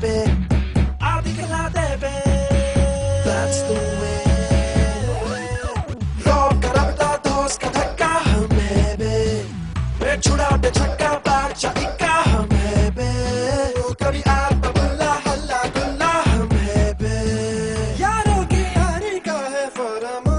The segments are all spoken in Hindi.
baby. I'll be glad, baby. That's the way. Rock karapta dos ka dhakka hum baby. Peet chuda de chakka bacha ikka hum baby. Kabhi aap bulla halla gulla hum baby. Yaro ki yaari ka hai farman.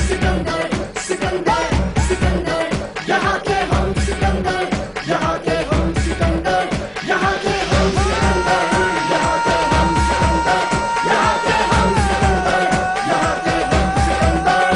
Sikandar, Sikandar, Sikandar. यहाँ के हम सिकंदर, यहाँ के हम सिकंदर, यहाँ के हम सिकंदर, यहाँ के हम सिकंदर, यहाँ के हम सिकंदर, यहाँ के हम सिकंदर।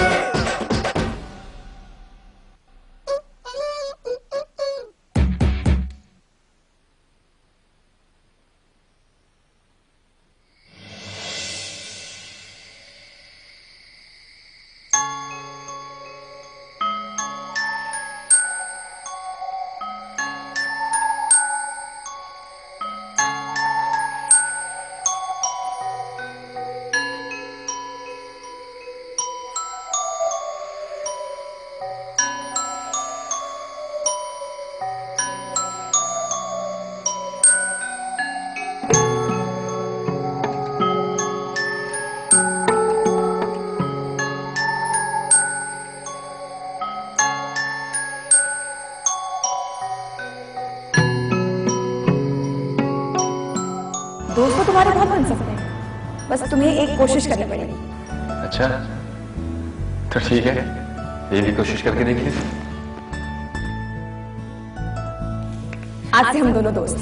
दोस्त तो तुम्हारे बहुत बन सकते हैं, बस तुम्हें एक कोशिश करनी पड़ेगी। अच्छा तो ठीक है, ये भी कोशिश करके देखिए। आज से हम दोनों दोस्त।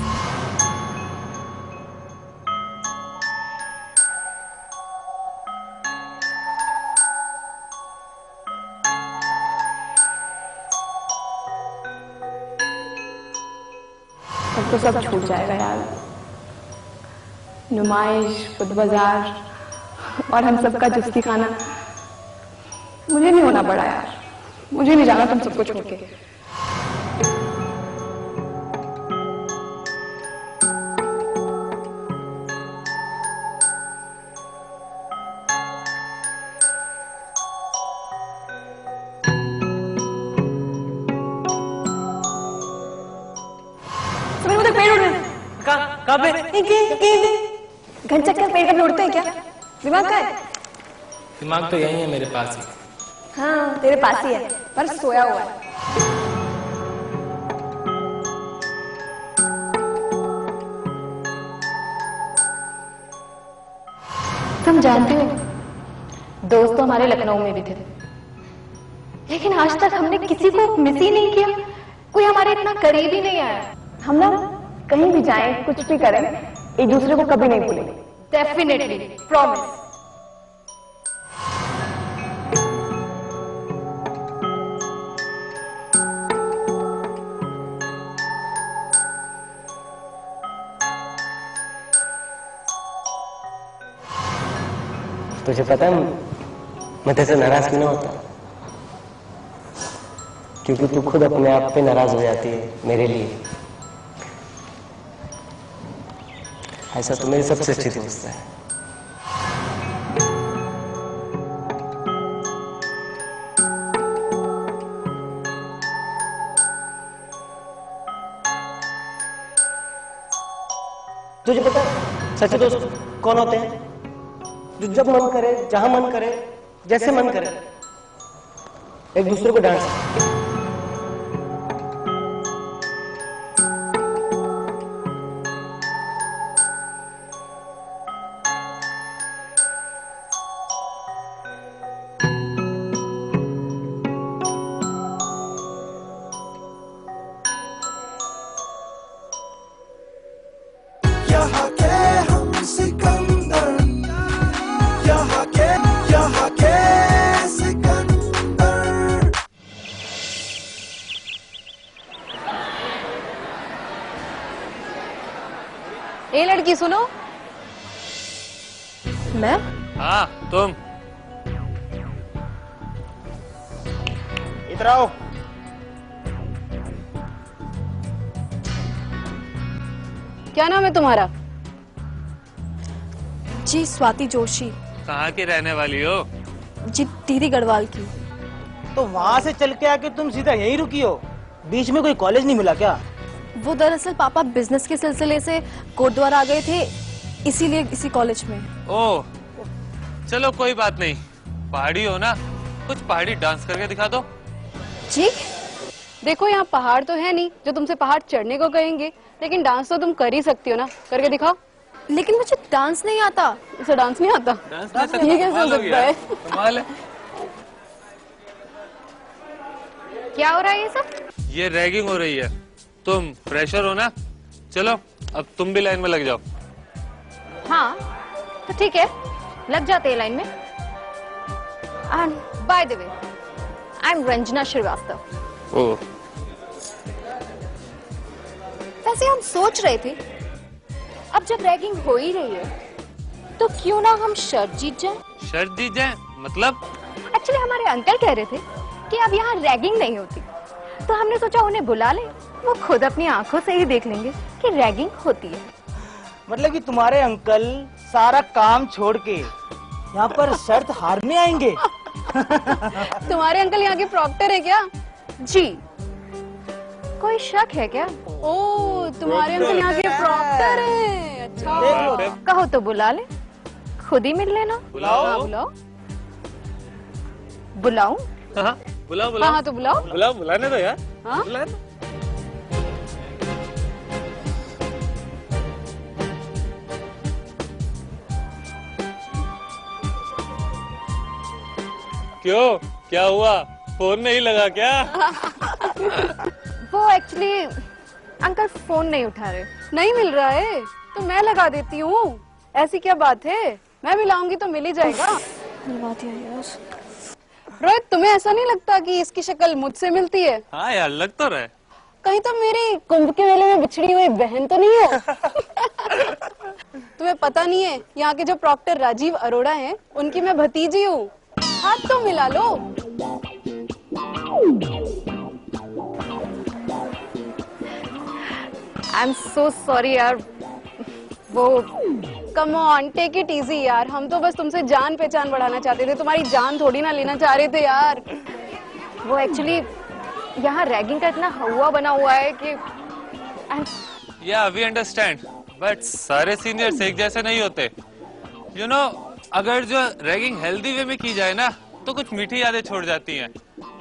अब तो सब छूट जाएगा यार, नुमाइश, खुद बाजार और हम सबका जुस्ती खाना। मुझे नहीं होना पड़ा यार, मुझे नहीं जाना तुम सबको छोड़ के। समझ मुझे पेड़ उड़ रहे हैं। कहाँ पे? घन चक्कर पेड़ कभी उड़ते हैं क्या? दिमाग का है? दिमाग तो यही है मेरे पास ही। हाँ तेरे पास ही है, पर सोया हुआ है। तुम जानते हो, दोस्त तो हमारे लखनऊ में भी थे, लेकिन आज तक हमने किसी को मिस ही नहीं किया। कोई हमारे इतना करीब ही नहीं आया। हम ना कहीं भी जाएं, कुछ भी करें, एक दूसरे को कभी नहीं भूलेंगे। Definitely, promise. तुझे पता है मैं तेरे से नाराज क्यों ना होता? क्योंकि तू खुद अपने आप पे नाराज हो जाती है मेरे लिए। ऐसा तो मेरी सबसे अच्छी दोस्त है। तुझे पता सच्चे दोस्त कौन होते हैं? जो जब मन करे, जहां मन करे, जैसे मन करे, एक दूसरे को डांट सकते। यहाँ के हम सिकंदर, यहाँ के सिकंदर। ए लड़की सुनो। मैं? हाँ तुम। इधर आओ। क्या नाम है तुम्हारा? जी स्वाति जोशी। कहाँ की रहने वाली हो? जी टीरी गढ़वाल की। तो वहां से चल के आके तुम सीधा यहीं रुकी हो? बीच में कोई कॉलेज नहीं मिला क्या? वो दरअसल पापा बिजनेस के सिलसिले से कोटद्वार आ गए थे, इसीलिए इसी कॉलेज में। ओह, चलो कोई बात नहीं। पहाड़ी हो ना, कुछ पहाड़ी डांस करके दिखा दो। जी? देखो यहाँ पहाड़ तो है नहीं जो तुमसे पहाड़ चढ़ने को कहेंगे, लेकिन डांस तो तुम कर ही सकती हो ना, करके दिखाओ। लेकिन मुझे डांस नहीं आता। इसे डांस नहीं आता? ये कैसे हो सकता है? कमाल है। क्या हो रहा है ये सब? ये रैगिंग हो रही है। तुम फ्रेशर हो ना, चलो अब तुम भी लाइन में लग जाओ। हाँ तो ठीक है, लग जाते हैं लाइन में। And by the way, I am Ranjana Srivastava. Oh, वैसे हम सोच रहे थे अब जब रैगिंग हो ही रही है तो क्यों ना हम शर्त जीत जाएं? शर्त जीत जाए मतलब? एक्चुअली हमारे अंकल कह रहे थे कि अब यहाँ रैगिंग नहीं होती, तो हमने सोचा उन्हें बुला ले, वो खुद अपनी आंखों से ही देख लेंगे कि रैगिंग होती है। मतलब कि तुम्हारे अंकल सारा काम छोड़ के यहाँ पर शर्त हारने आएंगे? तुम्हारे अंकल यहाँ के प्रॉक्टर है क्या? जी। कोई शक है क्या? ओ, तुम्हारे अंकल यहाँ के प्रॉक्टर हैं। अच्छा, कहो तो बुला ले, खुद ही मिल लेना। बुलाओ। हाँ, बुलाओ। बुलाऊं? हाँ, बुलाओ हाँ हाँ तो बुलाओ। बुलाओ, बुलाने दो यार। हाँ? बुलाने दो। क्यों, क्या हुआ? फोन नहीं लगा क्या? वो एक्चुअली अंकल फोन नहीं उठा रहे। नहीं मिल रहा है तो मैं लगा देती हूँ। ऐसी क्या बात है, मैं भी लाऊंगी तो मिल ही जाएगा। रोहित, तुम्हें ऐसा नहीं लगता कि इसकी शक्ल मुझसे मिलती है? हाँ यार, लग तो रहा है। कहीं तो मेरी कुंभ के मेले में बिछड़ी हुई बहन तो नहीं हो? तुम्हें पता नहीं है, यहाँ के जो प्रॉक्टर राजीव अरोड़ा हैं, उनकी मैं भतीजी हूँ। हाथ तो मिला लो। आई एम सो सॉरी यार। वो come on, take it easy यार, हम तो बस तुमसे जान पहचान बढ़ाना चाहते थे, तुम्हारी जान थोड़ी ना लेना चाह रहे थे यार। वो एक्चुअली यहाँ रैगिंग का इतना हवा बना हुआ है कि या वी अंडरस्टैंड, बट सारे सीनियर्स एक जैसे नहीं होते। यू नो, अगर जो रैगिंग हेल्दी वे में की जाए ना तो कुछ मीठी यादें छोड़ जाती हैं।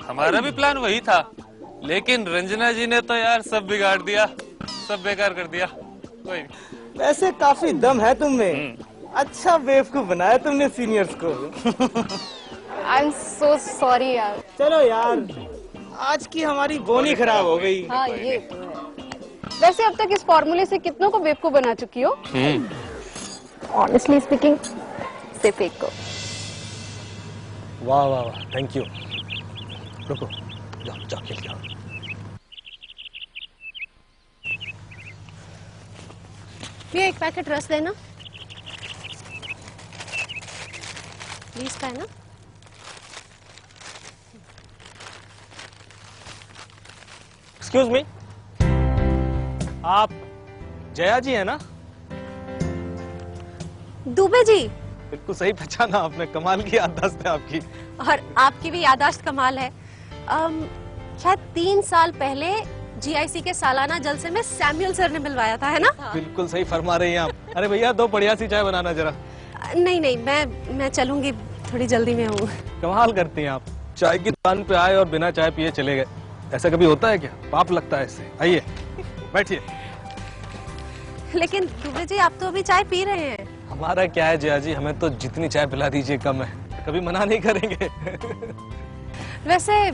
हमारा भी प्लान वही था, लेकिन रंजना जी ने तो यार सब बिगाड़ दिया, सब बेकार कर दिया। कोई नहीं। वैसे काफी दम है तुम में। अच्छा बेवकूफ बनाया तुमने सीनियर्स को। आई एम सो सॉरी यार। चलो यार, आज की हमारी बोनी खराब हो गई। हाँ ये तो है। वैसे अब तक इस फॉर्मूले से कितनों को बेवकूफ बना चुकी हो? ऑनेस्टली स्पीकिंग, सिर्फ एक को। वाह वाह वाह, थैंक यू। रुको, जाओ जाओ खेल के आओ। ये एक पैकेट रस देना प्लीज का है ना। एक्सक्यूज मी, आप जया जी है ना? दुबे जी। बिल्कुल सही पहचाना आपने, कमाल की याददाश्त है आपकी। और आपकी भी याददाश्त कमाल है। शायद 3 साल पहले जीआईसी के सालाना जलसे में सैमुअल सर ने मिलवाया था, है ना? बिल्कुल सही फरमा रही हैं आप। अरे भैया, 2 बढ़िया सी चाय बनाना जरा। नहीं नहीं, मैं चलूंगी, थोड़ी जल्दी में हूँ। कमाल करती हैं आप, चाय की दुकान पे आए और बिना चाय पिए चले गए। ऐसा कभी होता है क्या? पाप लगता है इससे। आइए बैठिए। लेकिन दुबे जी, आप तो अभी चाय पी रहे हैं। हमारा क्या है जया जी, हमें तो जितनी चाय पिला दीजिए कम है, कभी मना नहीं करेंगे। वैसे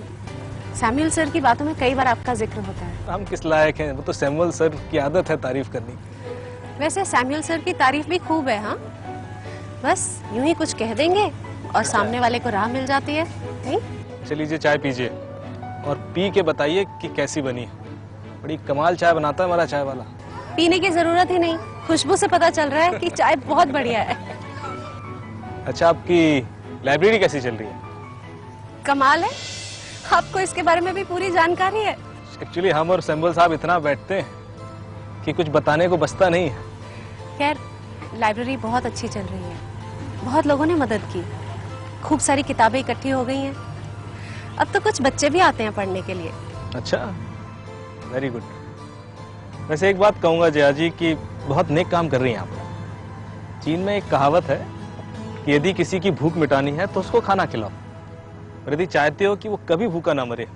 सैमुअल सर की बातों में कई बार आपका जिक्र होता है। हम किस लायक हैं, वो तो सैमुअल सर की आदत है तारीफ करने की। वैसे सैमुअल सर की तारीफ भी खूब है। हाँ, बस यूं ही कुछ कह देंगे और सामने वाले को राह मिल जाती है। नहीं? चलिए चाय पीजिए और पी के बताइए कि कैसी बनी है। बड़ी कमाल चाय बनाता है हमारा चाय वाला। पीने की जरूरत ही नहीं, खुशबू से पता चल रहा है कि चाय बहुत बढ़िया है। अच्छा, आपकी लाइब्रेरी कैसी चल रही है? कमाल है, आपको इसके बारे में भी पूरी जानकारी है। एक्चुअली हम और सैमुअल साहब इतना बैठते हैं कि कुछ बताने को बचता नहीं है। खैर, लाइब्रेरी बहुत अच्छी चल रही है, बहुत लोगों ने मदद की, खूब सारी किताबें इकट्ठी हो गई हैं। अब तो कुछ बच्चे भी आते हैं पढ़ने के लिए। अच्छा, वेरी गुड। वैसे एक बात कहूंगा जया जी कि बहुत नेक काम कर रही हैं आप। चीन में एक कहावत है कि यदि किसी की भूख मिटानी है तो उसको खाना खिलाओ, और यदि चाहते हो कि वो कभी भूखा ना मरे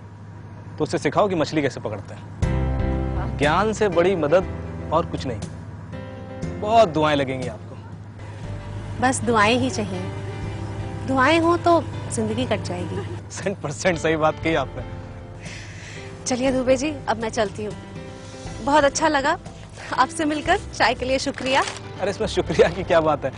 तो उसे सिखाओ कि मछली कैसे पकड़ते हैं। ज्ञान से बड़ी मदद और कुछ नहीं। बहुत दुआएं लगेंगी आपको। बस दुआएं ही चाहिए, दुआएं हो तो जिंदगी कट जाएगी। 100% सही बात कही आपने। चलिए दुबे जी, अब मैं चलती हूँ। बहुत अच्छा लगा आपसे मिलकर, चाय के लिए शुक्रिया। अरे इसमें शुक्रिया की क्या बात है।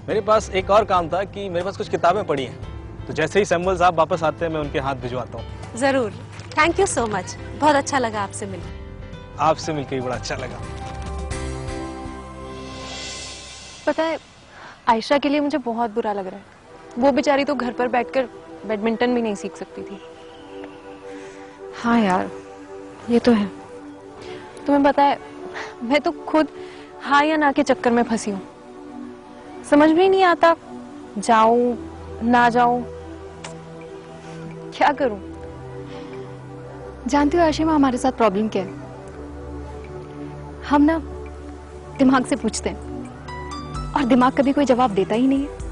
मेरे पास एक और काम था कि मेरे पास कुछ किताबें पड़ी हैं, तो जैसे ही सैमुअल साहब वापस आते हैं मैं उनके हाथ भिजवाता हूँ। जरूर, थैंक यू सो मच। बहुत अच्छा लगा आपसे मिलकर। आपसे मिलकर भी बड़ा अच्छा लगा। पता है, आयशा के लिए मुझे बहुत बुरा लग रहा है। वो बेचारी तो घर पर बैठकर बैडमिंटन भी नहीं सीख सकती थी। हाँ यार, ये तो है। तुम्हें पता है, मैं तो खुद हाँ या ना के चक्कर में फंसी हूँ। समझ में ही नहीं आता, जाऊं ना जाऊं, क्या करूं। जानती हो आशिमा, हमारे साथ प्रॉब्लम क्या है? हम ना दिमाग से पूछते हैं और दिमाग कभी कोई जवाब देता ही नहीं है।